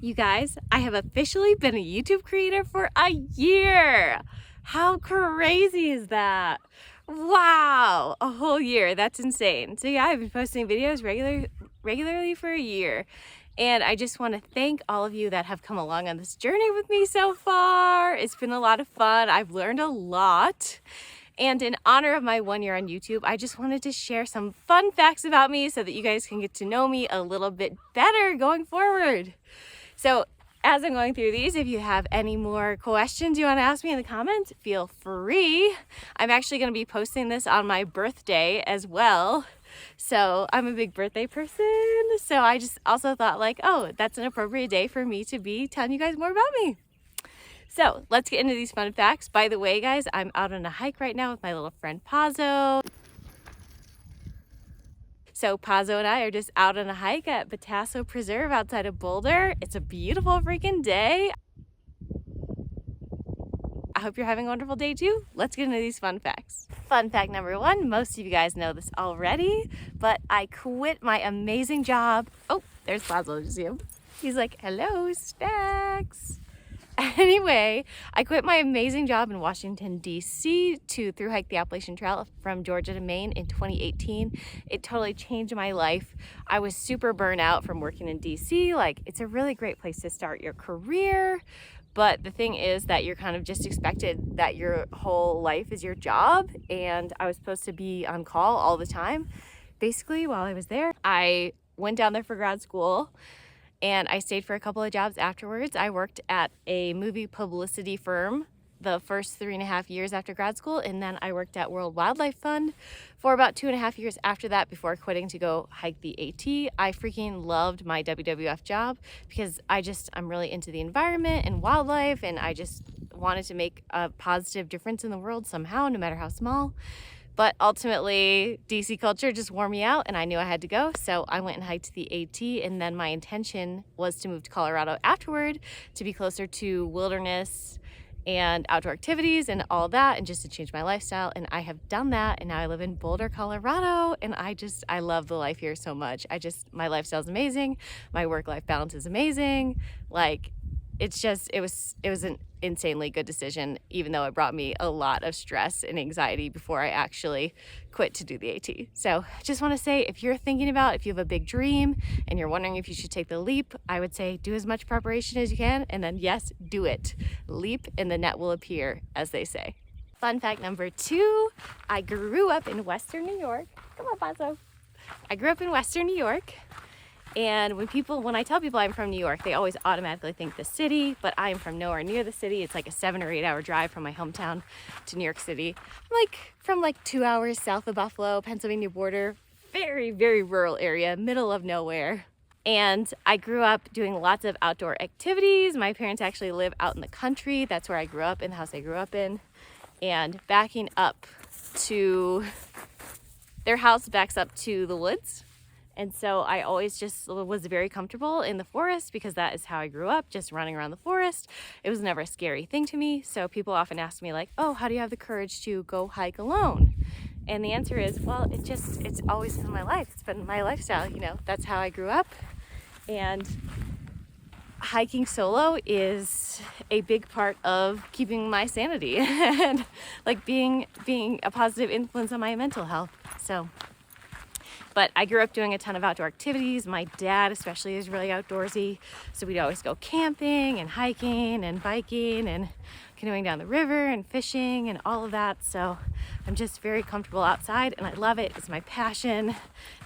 You guys, I have officially been a YouTube creator for a year. How crazy is that? Wow, a whole year. That's insane. So yeah, I've been posting videos regularly for a year. And I just want to thank all of you that have come along on this journey with me so far. It's been a lot of fun. I've learned a lot. And in honor of my 1 year on YouTube, I just wanted to share some fun facts about me so that you guys can get to know me a little bit better going forward. So as I'm going through these, if you have any more questions you want to ask me in the comments, feel free. I'm actually going to be posting this on my birthday as well. So I'm a big birthday person. So I just also thought like, oh, that's an appropriate day for me to be telling you guys more about me. So let's get into these fun facts. By the way, guys, I'm out on a hike right now with my little friend Pazzo. So Pazzo and I are just out on a hike at Batasso Preserve outside of Boulder. It's a beautiful freaking day. I hope you're having a wonderful day too. Let's get into these fun facts. Fun fact number one, most of you guys know this already, but I quit my amazing job. Oh, there's Pazzo, did you see him? He's like, hello, snacks. Anyway, I quit my amazing job in Washington, D.C. to thru hike the Appalachian Trail from Georgia to Maine in 2018. It totally changed my life. I was super burnt out from working in D.C. Like, it's a really great place to start your career. But the thing is that you're kind of just expected that your whole life is your job. And I was supposed to be on call all the time. Basically, while I was there, I went down there for grad school. And I stayed for a couple of jobs afterwards. I worked at a movie publicity firm the first 3.5 years after grad school. And then I worked at World Wildlife Fund for about 2.5 years after that before quitting to go hike the AT. I freaking loved my WWF job because I'm really into the environment and wildlife. And I just wanted to make a positive difference in the world somehow, no matter how small. But ultimately, DC culture just wore me out and I knew I had to go. So I went and hiked the AT, and then my intention was to move to Colorado afterward to be closer to wilderness and outdoor activities and all that, and just to change my lifestyle. And I have done that, and now I live in Boulder, Colorado, and I love the life here so much. My lifestyle is amazing. My work-life balance is amazing. Like, it was an insanely good decision, even though it brought me a lot of stress and anxiety before I actually quit to do the AT. So I just want to say, if you're thinking about, if you have a big dream and you're wondering if you should take the leap, I would say do as much preparation as you can, and then yes, do it. Leap and the net will appear, as they say. Fun fact number two, I grew up in Western New York. Come on, Pazzo. I grew up in Western New York. And when I tell people I'm from New York, they always automatically think the city, but I am from nowhere near the city. It's like a 7 or 8 hour drive from my hometown to New York City. I'm from 2 hours south of Buffalo, Pennsylvania border, very, very rural area, middle of nowhere. And I grew up doing lots of outdoor activities. My parents actually live out in the country. That's where I grew up, in the house I grew up in. And their house backs up to the woods. And so I always just was very comfortable in the forest because that is how I grew up, just running around the forest. It was never a scary thing to me. So people often ask me like, oh, how do you have the courage to go hike alone? And the answer is, well, it's always been my life. It's been my lifestyle, that's how I grew up. And hiking solo is a big part of keeping my sanity and being a positive influence on my mental health. But I grew up doing a ton of outdoor activities. My dad especially is really outdoorsy. So we'd always go camping and hiking and biking and canoeing down the river and fishing and all of that. So I'm just very comfortable outside and I love it. It's my passion.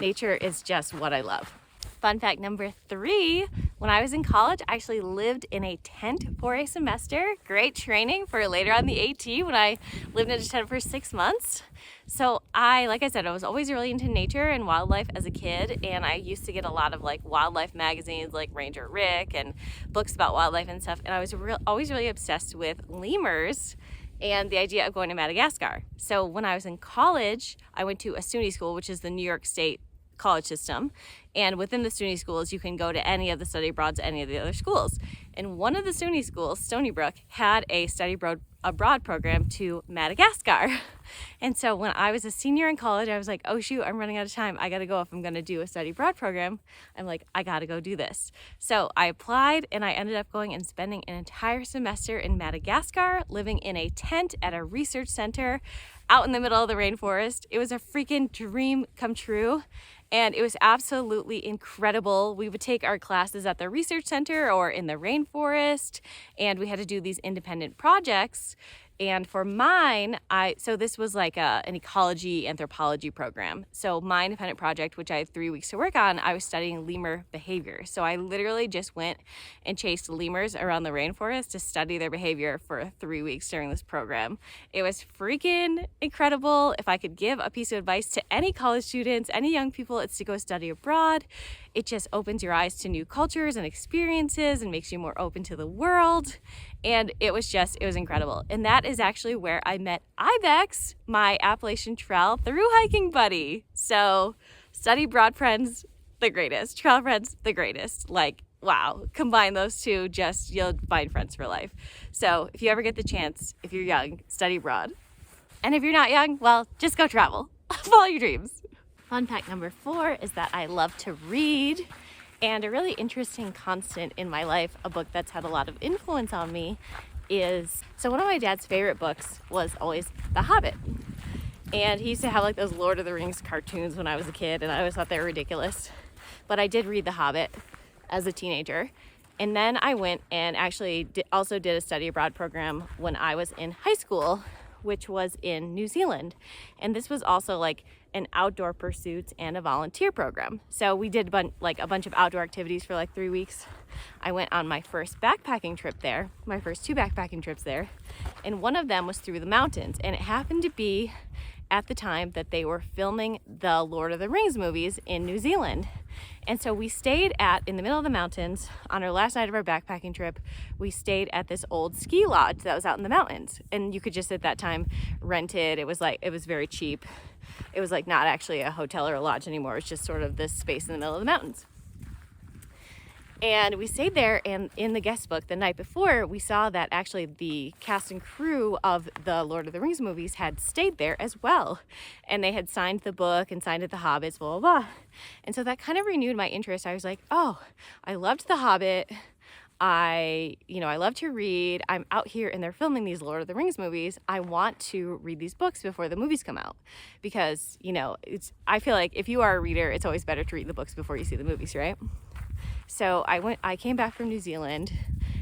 Nature is just what I love. Fun fact number three, when I was in college, I actually lived in a tent for a semester. Great training for later on the AT when I lived in a tent for 6 months. So like I said, I was always really into nature and wildlife as a kid, and I used to get a lot of wildlife magazines like Ranger Rick and books about wildlife and stuff, and I was always really obsessed with lemurs and the idea of going to Madagascar. So when I was in college, I went to a SUNY school, which is the New York State college system, and within the SUNY schools you can go to any of the study abroads, any of the other schools. And one of the SUNY schools, Stony Brook, had a study abroad abroad program to Madagascar. And so when I was a senior in college, I was like, oh shoot, I'm running out of time. I gotta go. If I'm gonna do a study abroad program, I'm like, I gotta go do this. So I applied and I ended up going and spending an entire semester in Madagascar, living in a tent at a research center out in the middle of the rainforest. It was a freaking dream come true. And it was absolutely incredible. We would take our classes at the research center or in the rainforest, and we had to do these independent projects. And for mine, so this was like an ecology anthropology program. So my independent project, which I had 3 weeks to work on, I was studying lemur behavior. So I literally just went and chased lemurs around the rainforest to study their behavior for 3 weeks during this program. It was freaking incredible. If I could give a piece of advice to any college students, any young people, it's to go study abroad. It just opens your eyes to new cultures and experiences and makes you more open to the world. And it was incredible. And that is actually where I met Ibex, my Appalachian Trail through hiking buddy. So study abroad friends, the greatest. Trail friends, the greatest. Like, wow, combine those two, you'll find friends for life. So if you ever get the chance, if you're young, study abroad. And if you're not young, well, just go travel. Follow your dreams. Fun fact number 4 is that I love to read. And a really interesting constant in my life, a book that's had a lot of influence on me, is, so one of my dad's favorite books was always The Hobbit. And he used to have like those Lord of the Rings cartoons when I was a kid, and I always thought they were ridiculous. But I did read The Hobbit as a teenager. And then I went and actually also did a study abroad program when I was in high school, which was in New Zealand. And this was also like an outdoor pursuits and a volunteer program. So we did a bunch of outdoor activities for like 3 weeks. I went on my first backpacking trip there, my first 2 backpacking trips there. And one of them was through the mountains. And it happened to be at the time that they were filming the Lord of the Rings movies in New Zealand. And so we stayed in the middle of the mountains on our last night of our backpacking trip. We stayed at this old ski lodge that was out in the mountains. And you could just at that time rent it. It was very cheap. It was like not actually a hotel or a lodge anymore. It's just sort of this space in the middle of the mountains. And we stayed there, and in the guest book the night before, we saw that actually the cast and crew of the Lord of the Rings movies had stayed there as well. And they had signed the book and signed it The Hobbits, blah, blah, blah. And so that kind of renewed my interest. I was like, oh, I loved The Hobbit. I love to read. I'm out here and they're filming these Lord of the Rings movies. I want to read these books before the movies come out because, I feel like if you are a reader, it's always better to read the books before you see the movies, right? So I came back from New Zealand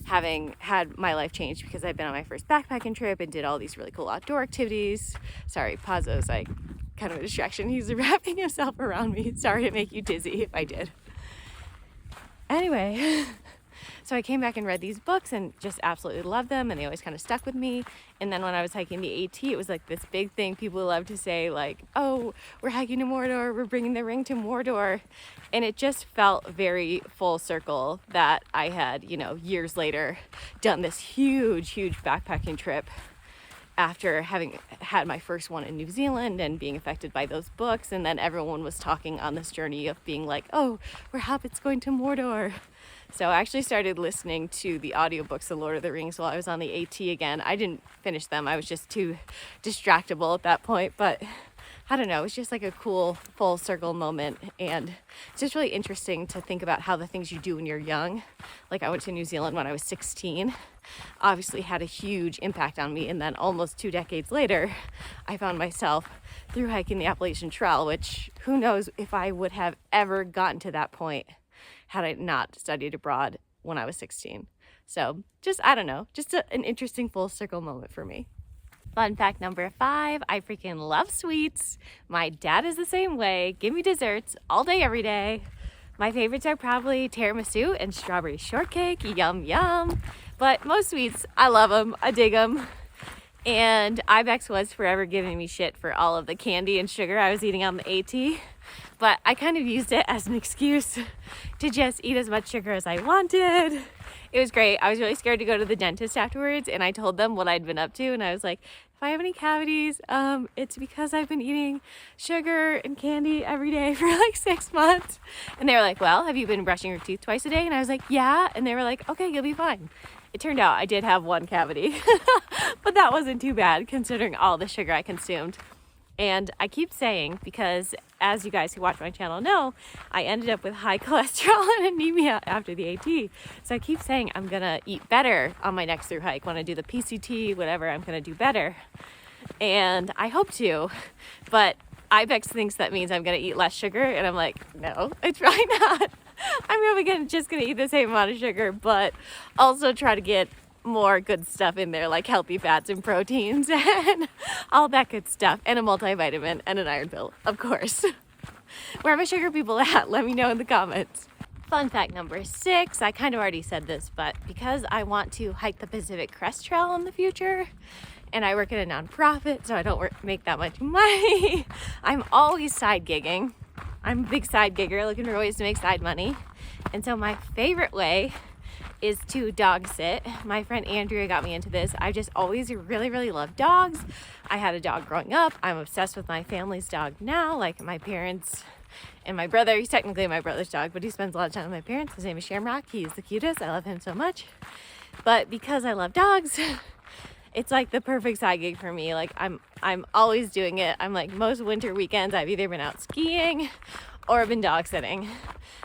having had my life changed because I'd been on my first backpacking trip and did all these really cool outdoor activities. Sorry, Pazzo's like kind of a distraction. He's wrapping himself around me. Sorry to make you dizzy if I did. Anyway, so I came back and read these books and just absolutely loved them, and they always kind of stuck with me. And then when I was hiking the AT, it was like this big thing people love to say, like, oh, we're hiking to Mordor, we're bringing the ring to Mordor. And it just felt very full circle that I had, years later done this huge backpacking trip after having had my first one in New Zealand and being affected by those books. And then everyone was talking on this journey of being like, oh, we're hobbits going to Mordor. So I actually started listening to the audiobooks of Lord of the Rings while I was on the AT again. I didn't finish them. I was just too distractible at that point. But I don't know. It was just like a cool full circle moment. And it's just really interesting to think about how the things you do when you're young, like I went to New Zealand when I was 16, obviously had a huge impact on me. And then almost 2 decades later, I found myself through hiking the Appalachian Trail, which who knows if I would have ever gotten to that point had I not studied abroad when I was 16. So I don't know, an interesting full circle moment for me. Fun fact number 5, I freaking love sweets. My dad is the same way. Give me desserts all day, every day. My favorites are probably tiramisu and strawberry shortcake. Yum, yum. But most sweets, I love them. I dig them. And Ibex was forever giving me shit for all of the candy and sugar I was eating on the AT. But I kind of used it as an excuse to just eat as much sugar as I wanted It was great. I was really scared to go to the dentist afterwards, and I told them what I'd been up to, and I was like, if I have any cavities, it's because I've been eating sugar and candy every day for like 6 months. And they were like, well, have you been brushing your teeth twice a day? And I was like, yeah. And they were like, okay, you'll be fine. It turned out I did have one cavity, but that wasn't too bad considering all the sugar I consumed. And I keep saying, because as you guys who watch my channel know, I ended up with high cholesterol and anemia after the AT. So I keep saying I'm gonna eat better on my next through hike. When I do the PCT, whatever, I'm gonna do better. And I hope to, but Ibex thinks that means I'm gonna eat less sugar, and I'm like, no, it's probably not. I'm probably just gonna eat the same amount of sugar, but also try to get more good stuff in there, like healthy fats and proteins and all that good stuff, and a multivitamin and an iron pill, of course. Where are my sugar people at? Let me know in the comments. Fun fact number 6, I kind of already said this, but because I want to hike the Pacific Crest Trail in the future, and I work at a nonprofit, so I don't make that much money, I'm always side gigging. I'm a big side gigger, looking for ways to make side money. And so my favorite way is to dog sit. My friend Andrea got me into this. I just always really loved dogs. I had a dog growing up. I'm obsessed with my family's dog now, like my parents and my brother. He's technically my brother's dog, but he spends a lot of time with my parents. His name is Shamrock. He's the cutest. I love him so much. But because I love dogs, it's like the perfect side gig for me. Like I'm always doing it. I'm like, most winter weekends I've either been out skiing or been dog sitting.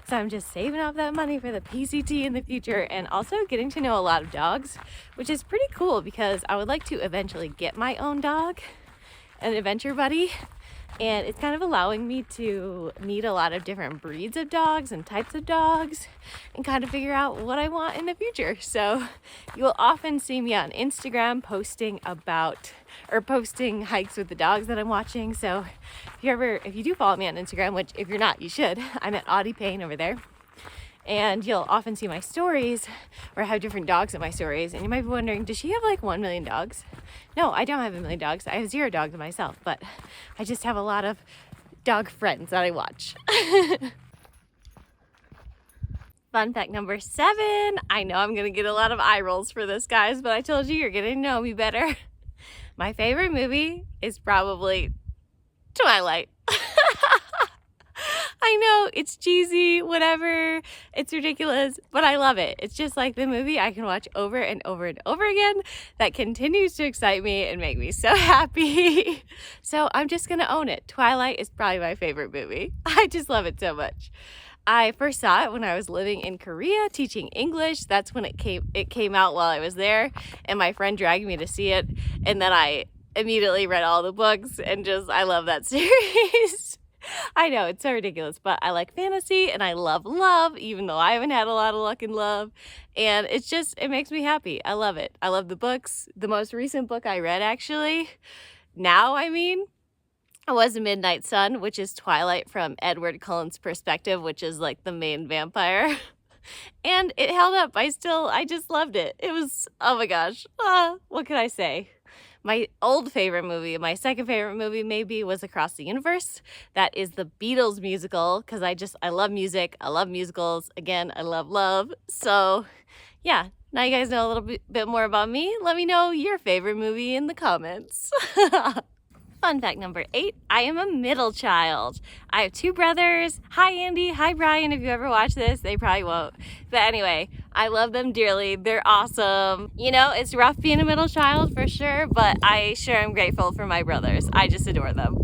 So I'm just saving up that money for the PCT in the future, and also getting to know a lot of dogs, which is pretty cool because I would like to eventually get my own dog, an adventure buddy. And it's kind of allowing me to meet a lot of different breeds of dogs and types of dogs and kind of figure out what I want in the future. So you will often see me on Instagram posting hikes with the dogs that I'm watching. So if you do follow me on Instagram, which if you're not, you should, I'm at Audie Payne over there. And you'll often see my stories, or I have different dogs in my stories. And you might be wondering, does she have like 1 million dogs? No, I don't have 1 million dogs. I have 0 dogs myself, but I just have a lot of dog friends that I watch. Fun fact number 7. I know I'm gonna get a lot of eye rolls for this, guys, but I told you you're getting to know me better. My favorite movie is probably Twilight. I know, it's cheesy, whatever, it's ridiculous, but I love it. It's just like the movie I can watch over and over and over again that continues to excite me and make me so happy. So I'm just gonna own it. Twilight is probably my favorite movie. I just love it so much. I first saw it when I was living in Korea teaching English. That's when it came out while I was there, and my friend dragged me to see it, and then I immediately read all the books, and I love that series. I know, it's so ridiculous, but I like fantasy and I love love, even though I haven't had a lot of luck in love. And it makes me happy. I love it. I love the books. The most recent book I read, actually, was A Midnight Sun, which is Twilight from Edward Cullen's perspective, which is like the main vampire. And it held up. I just loved it. It was, oh my gosh, what can I say? My old favorite movie, my second favorite movie maybe, was Across the Universe. That is the Beatles musical, because I love music. I love musicals. Again, I love love. So yeah, now you guys know a little bit more about me. Let me know your favorite movie in the comments. Fun fact number 8, I am a middle child. I have 2 brothers. Hi, Andy. Hi, Brian. If you ever watch this, they probably won't. But anyway, I love them dearly. They're awesome. You know, it's rough being a middle child for sure, but I sure am grateful for my brothers. I just adore them.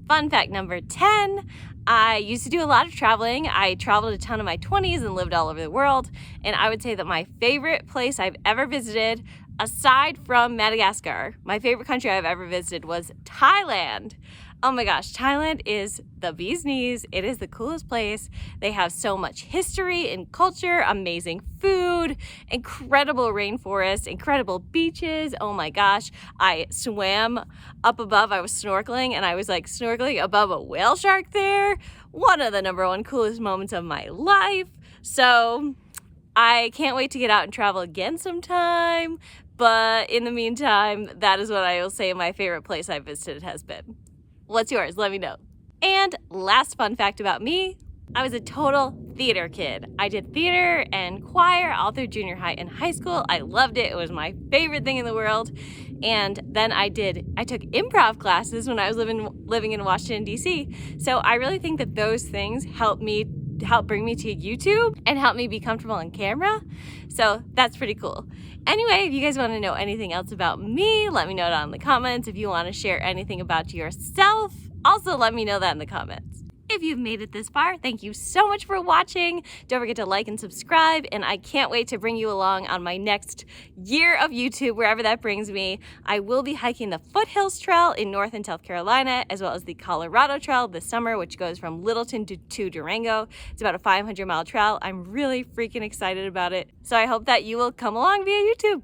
Fun fact number 10, I used to do a lot of traveling. I traveled a ton in my 20s and lived all over the world. And I would say that my favorite place I've ever visited, aside from Madagascar, my favorite country I've ever visited was Thailand. Oh my gosh, Thailand is the bee's knees. It is the coolest place. They have so much history and culture, amazing food, incredible rainforest, incredible beaches. Oh my gosh, I swam up above. I was snorkeling, and I was like snorkeling above a whale shark there. One of the #1 coolest moments of my life. So I can't wait to get out and travel again sometime. But in the meantime, that is what I will say my favorite place I've visited has been. What's yours? Let me know. And last fun fact about me, I was a total theater kid. I did theater and choir all through junior high and high school. I loved it. It was my favorite thing in the world. And then I took improv classes when I was living in Washington, D.C. So I really think that those things help bring me to YouTube and help me be comfortable on camera. So that's pretty cool. Anyway, if you guys want to know anything else about me, let me know down in the comments. If you want to share anything about yourself, also let me know that in the comments. If you've made it this far, thank you so much for watching. Don't forget to like and subscribe, and I can't wait to bring you along on my next year of YouTube, wherever that brings me. I will be hiking the Foothills Trail in North and South Carolina, as well as the Colorado Trail this summer, which goes from Littleton to Durango. It's about a 500-mile trail. I'm really freaking excited about it. So I hope that you will come along via YouTube.